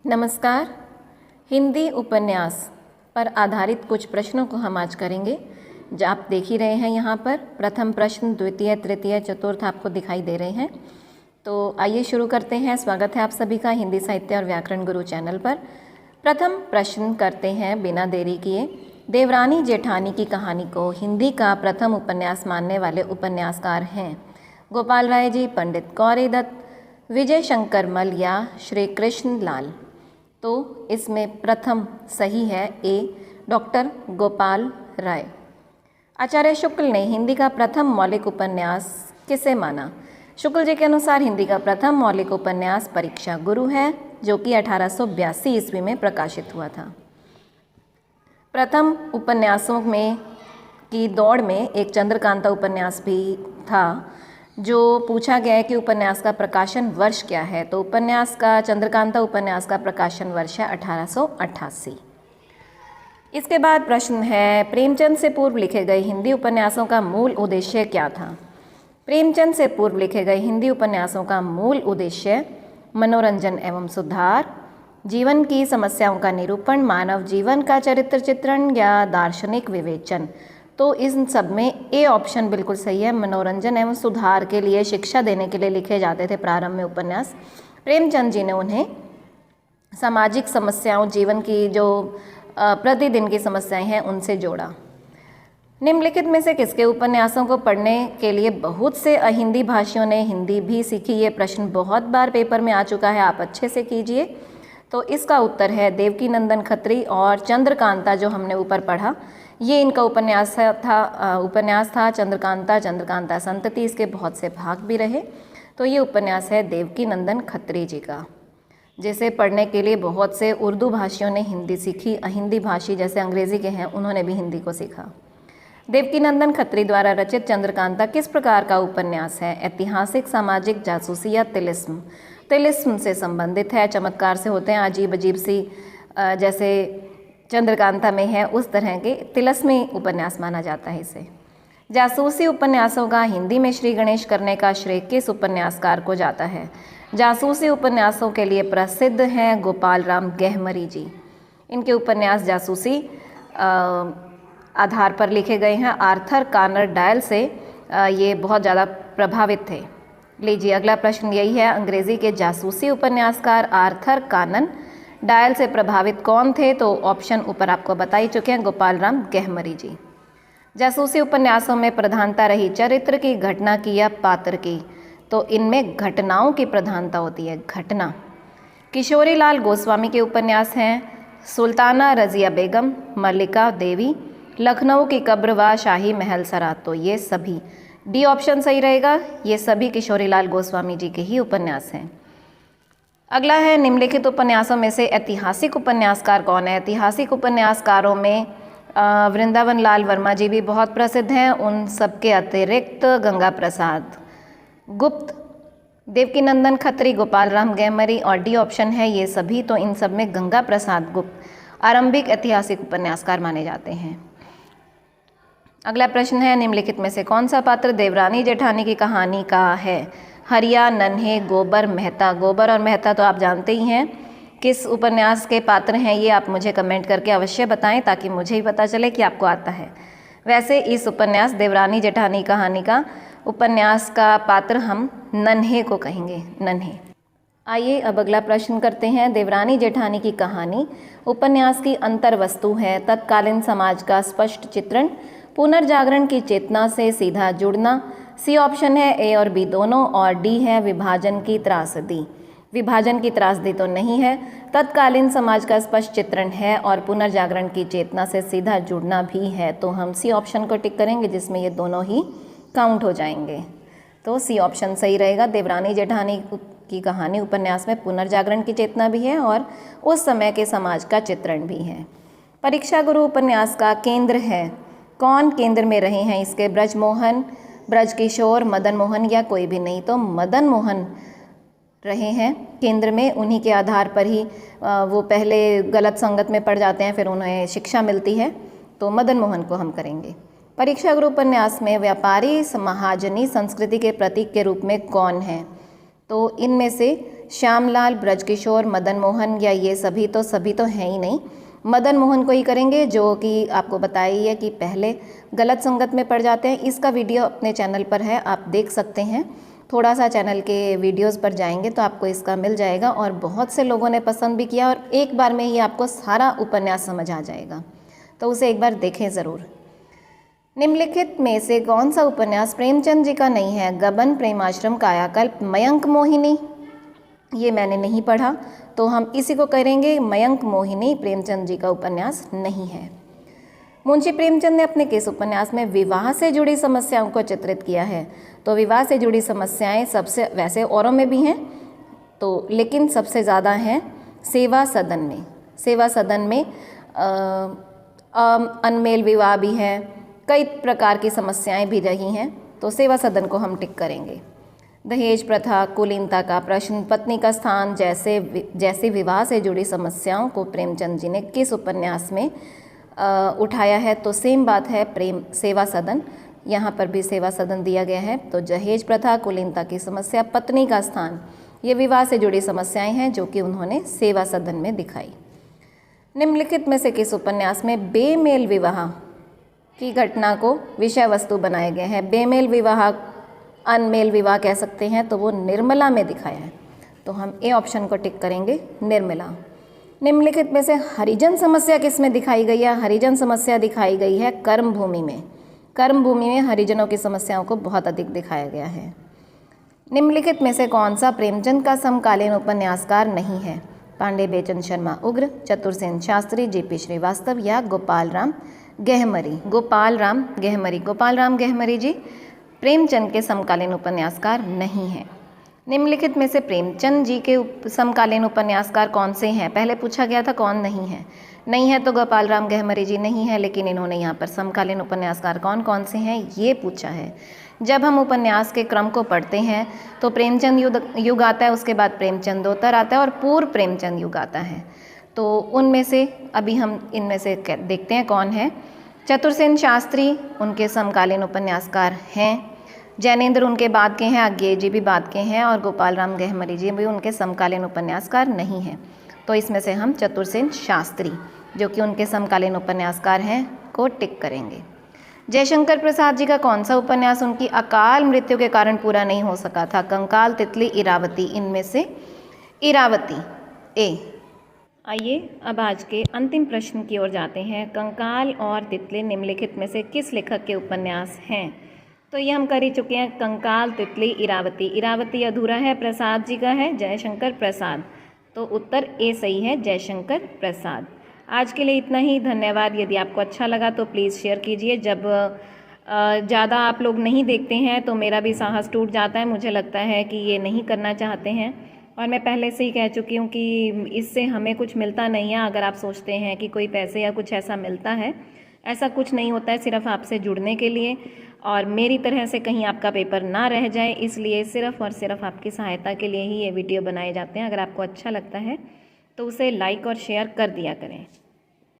नमस्कार। हिंदी उपन्यास पर आधारित कुछ प्रश्नों को हम आज करेंगे। जो आप देख ही रहे हैं यहाँ पर प्रथम प्रश्न, द्वितीय, तृतीय, चतुर्थ आपको दिखाई दे रहे हैं। तो आइए शुरू करते हैं। स्वागत है आप सभी का हिंदी साहित्य और व्याकरण गुरु चैनल पर। प्रथम प्रश्न करते हैं बिना देरी किए। देवरानी जेठानी की कहानी को हिंदी का प्रथम उपन्यास मानने वाले उपन्यासकार हैं गोपाल राय जी, पंडित गौरी दत्त, विजय शंकर मल या श्री कृष्ण लाल। तो इसमें प्रथम सही है ए, डॉक्टर गोपाल राय। आचार्य शुक्ल ने हिंदी का प्रथम मौलिक उपन्यास किसे माना? शुक्ल जी के अनुसार हिंदी का प्रथम मौलिक उपन्यास परीक्षा गुरु है, जो कि 1882 ईस्वी में प्रकाशित हुआ था। प्रथम उपन्यासों में की दौड़ में एक चंद्रकांता उपन्यास भी था। जो पूछा गया है कि उपन्यास का प्रकाशन वर्ष क्या है, तो उपन्यास का चंद्रकांता उपन्यास का प्रकाशन वर्ष है 1888। इसके बाद प्रश्न है, प्रेमचंद से पूर्व लिखे गए हिंदी उपन्यासों का मूल उद्देश्य क्या था? प्रेमचंद से पूर्व लिखे गए हिंदी उपन्यासों का मूल उद्देश्य मनोरंजन एवं सुधार, जीवन की समस्याओं का निरूपण, मानव जीवन का चरित्र चित्रण या दार्शनिक विवेचन। तो इन सब में ए ऑप्शन बिल्कुल सही है। मनोरंजन एवं सुधार के लिए, शिक्षा देने के लिए लिखे जाते थे प्रारंभ में उपन्यास। प्रेमचंद जी ने उन्हें सामाजिक समस्याओं, जीवन की जो प्रतिदिन की समस्याएं हैं, उनसे जोड़ा। निम्नलिखित में से किसके उपन्यासों को पढ़ने के लिए बहुत से अहिंदी भाषियों ने हिंदी भी सीखी? ये प्रश्न बहुत बार पेपर में आ चुका है, आप अच्छे से कीजिए। तो इसका उत्तर है देवकीनंदन खत्री और चंद्रकांता, जो हमने ऊपर पढ़ा। ये इनका उपन्यास था चंद्रकांता संतति। इसके बहुत से भाग भी रहे। तो ये उपन्यास है देवकीनंदन खत्री जी का, जिसे पढ़ने के लिए बहुत से उर्दू भाषियों ने हिंदी सीखी। अहिंदी भाषी जैसे अंग्रेज़ी के हैं, उन्होंने भी हिंदी को सीखा। देवकीनंदन खत्री द्वारा रचित चंद्रकांता किस प्रकार का उपन्यास है? ऐतिहासिक, सामाजिक, जासूसी या तिलिस्म? तिलिस्म से संबंधित है, चमत्कार से होते हैं, अजीब अजीब सी, जैसे चंद्रकांता में है, उस तरह के तिलिस्मी उपन्यास माना जाता है इसे। जासूसी उपन्यासों का हिंदी में श्री गणेश करने का श्रेय किस उपन्यासकार को जाता है? जासूसी उपन्यासों के लिए प्रसिद्ध हैं गोपाल राम गहमरी जी। इनके उपन्यास जासूसी आधार पर लिखे गए हैं। आर्थर कॉनन डॉयल से ये बहुत ज़्यादा प्रभावित थे। लीजिए अगला प्रश्न यही है, अंग्रेज़ी के जासूसी उपन्यासकार आर्थर कॉनन डॉयल से प्रभावित कौन थे? तो ऑप्शन ऊपर आपको बता ही चुके हैं, गोपाल राम गहमरी जी। जासूसी उपन्यासों में प्रधानता रही चरित्र की, घटना की या पात्र की? तो इनमें घटनाओं की प्रधानता होती है, घटना। किशोरी लाल गोस्वामी के उपन्यास हैं सुल्ताना रज़िया बेगम, मल्लिका देवी, लखनऊ की कब्र व शाही महल सरा। तो ये सभी, डी ऑप्शन सही रहेगा, ये सभी किशोरी लाल गोस्वामी जी के ही उपन्यास हैं। अगला है, निम्नलिखित उपन्यासों में से ऐतिहासिक उपन्यासकार कौन है? ऐतिहासिक उपन्यासकारों में वृंदावन लाल वर्मा जी भी बहुत प्रसिद्ध हैं। उन सबके अतिरिक्त गंगा प्रसाद गुप्त, देवकीनंदन खत्री, गोपाल राम गहमरी और डी ऑप्शन है ये सभी। तो इन सब में गंगा प्रसाद गुप्त आरंभिक ऐतिहासिक उपन्यासकार माने जाते हैं। अगला प्रश्न है, निम्नलिखित में से कौन सा पात्र देवरानी जेठानी की कहानी का है? हरिया, नन्हे, गोबर, मेहता। गोबर और मेहता तो आप जानते ही हैं किस उपन्यास के पात्र हैं। ये आप मुझे कमेंट करके अवश्य बताएं, ताकि मुझे ही पता चले कि आपको आता है। वैसे इस उपन्यास देवरानी जेठानी कहानी का उपन्यास का पात्र हम नन्हे को कहेंगे, नन्हे। आइए अब अगला प्रश्न करते हैं। देवरानी जेठानी की कहानी उपन्यास की अंतर्वस्तु है तत्कालीन समाज का स्पष्ट चित्रण, पुनर्जागरण की चेतना से सीधा जुड़ना। सी ऑप्शन है ए और बी दोनों, और डी है विभाजन की त्रासदी। विभाजन की त्रासदी तो नहीं है, तत्कालीन समाज का स्पष्ट चित्रण है और पुनर्जागरण की चेतना से सीधा जुड़ना भी है। तो हम सी ऑप्शन को टिक करेंगे, जिसमें ये दोनों ही काउंट हो जाएंगे। तो सी ऑप्शन सही रहेगा। देवरानी जेठानी की कहानी उपन्यास में पुनर्जागरण की चेतना भी है और उस समय के समाज का चित्रण भी है। परीक्षा गुरु उपन्यास का केंद्र है, कौन केंद्र में रहे हैं इसके? ब्रजमोहन, ब्रजकिशोर, मदन मोहन या कोई भी नहीं? तो मदन मोहन रहे हैं केंद्र में। उन्हीं के आधार पर ही वो पहले गलत संगत में पड़ जाते हैं, फिर उन्हें शिक्षा मिलती है। तो मदन मोहन को हम करेंगे। परीक्षा गुरु उपन्यास में व्यापारी महाजनी संस्कृति के प्रतीक के रूप में कौन है? तो इनमें से श्यामलाल, ब्रजकिशोर, मदन मोहन या ये सभी तो हैं ही नहीं। मदन मोहन को ही करेंगे जो कि आपको बताया ही है कि पहले गलत संगत में पड़ जाते हैं। इसका वीडियो अपने चैनल पर है, आप देख सकते हैं। थोड़ा सा चैनल के वीडियोस पर जाएंगे तो आपको इसका मिल जाएगा और बहुत से लोगों ने पसंद भी किया और एक बार में ही आपको सारा उपन्यास समझ आ जाएगा, तो उसे एक बार देखें ज़रूर। निम्नलिखित में से कौन सा उपन्यास प्रेमचंद जी का नहीं है? गबन, प्रेमाश्रम, कायाकल्प, मयंक मोहिनी। ये मैंने नहीं पढ़ा तो हम इसी को करेंगे। मयंक मोहिनी प्रेमचंद जी का उपन्यास नहीं है। मुंशी प्रेमचंद ने अपने किस उपन्यास में विवाह से जुड़ी समस्याओं को चित्रित किया है? तो विवाह से जुड़ी समस्याएं सबसे, वैसे औरों में भी हैं तो, लेकिन सबसे ज़्यादा हैं सेवा सदन में। सेवा सदन में अनमेल विवाह भी है, कई प्रकार की समस्याएं भी रही हैं, तो सेवा सदन को हम टिक करेंगे। दहेज प्रथा, कुलीनता का प्रश्न, पत्नी का स्थान जैसे विवाह से जुड़ी समस्याओं को प्रेमचंद जी ने किस उपन्यास में उठाया है? तो सेम बात है, प्रेम सेवा सदन। यहाँ पर भी सेवा सदन दिया गया है। तो दहेज प्रथा, कुलीनता की समस्या, पत्नी का स्थान, ये विवाह से जुड़ी समस्याएं हैं जो कि उन्होंने सेवा सदन में दिखाई। निम्नलिखित में से किस उपन्यास में बेमेल विवाह की घटना को विषय वस्तु बनाया गया है? बेमेल विवाह, अनमेल विवाह कह सकते हैं, तो वो निर्मला में दिखाया है, तो हम ए ऑप्शन को टिक करेंगे, निर्मला। निम्नलिखित में से हरिजन समस्या किस में दिखाई गई है? हरिजन समस्या दिखाई गई है कर्म भूमि में। कर्म भूमि में हरिजनों की समस्याओं को बहुत अधिक दिखाया गया है। निम्नलिखित में से कौन सा प्रेमचंद का समकालीन उपन्यासकार नहीं है? पांडे बेचन शर्मा उग्र, चतुरसेन शास्त्री, जेपी श्रीवास्तव या गोपाल राम गहमरी। गोपाल राम गहमरी जी प्रेमचंद के समकालीन उपन्यासकार नहीं हैं। निम्नलिखित में से प्रेमचंद जी के समकालीन उपन्यासकार कौन से हैं? पहले पूछा गया था कौन नहीं है तो गोपाल राम गहमरी जी नहीं है, लेकिन इन्होंने यहाँ पर समकालीन उपन्यासकार कौन कौन से हैं ये पूछा है। जब हम उपन्यास के क्रम को पढ़ते हैं तो प्रेमचंद युग आता है, उसके बाद प्रेमचंदोत्तर आता है और पूर्व प्रेमचंद युग आता है। तो उनमें से अभी हम इनमें से देखते हैं कौन है। चतुरसेन शास्त्री उनके समकालीन उपन्यासकार हैं, जैनेन्द्र उनके बाद के हैं, अज्ञेय जी भी बाद के हैं और गोपाल राम गहमरी जी भी उनके समकालीन उपन्यासकार नहीं हैं। तो इसमें से हम चतुरसेन शास्त्री जो कि उनके समकालीन उपन्यासकार हैं को टिक करेंगे। जयशंकर प्रसाद जी का कौन सा उपन्यास उनकी अकाल मृत्यु के कारण पूरा नहीं हो सका था? कंकाल, तितली, इरावती। इनमें से इरावती ए। आइए अब आज के अंतिम प्रश्न की ओर जाते हैं। कंकाल और तितली निम्नलिखित में से किस लेखक के उपन्यास हैं? तो ये हम कर ही चुके हैं, कंकाल, तितली, इरावती। इरावती अधूरा है, प्रसाद जी का है, जयशंकर प्रसाद। तो उत्तर ए सही है, जयशंकर प्रसाद। आज के लिए इतना ही, धन्यवाद। यदि आपको अच्छा लगा तो प्लीज़ शेयर कीजिए। जब ज़्यादा आप लोग नहीं देखते हैं तो मेरा भी साहस टूट जाता है, मुझे लगता है कि ये नहीं करना चाहते हैं। और मैं पहले से ही कह चुकी हूँ कि इससे हमें कुछ मिलता नहीं है। अगर आप सोचते हैं कि कोई पैसे या कुछ ऐसा मिलता है, ऐसा कुछ नहीं होता है, सिर्फ आपसे जुड़ने के लिए और मेरी तरह से कहीं आपका पेपर ना रह जाए, इसलिए सिर्फ और सिर्फ आपकी सहायता के लिए ही ये वीडियो बनाए जाते हैं। अगर आपको अच्छा लगता है तो उसे लाइक और शेयर कर दिया करें।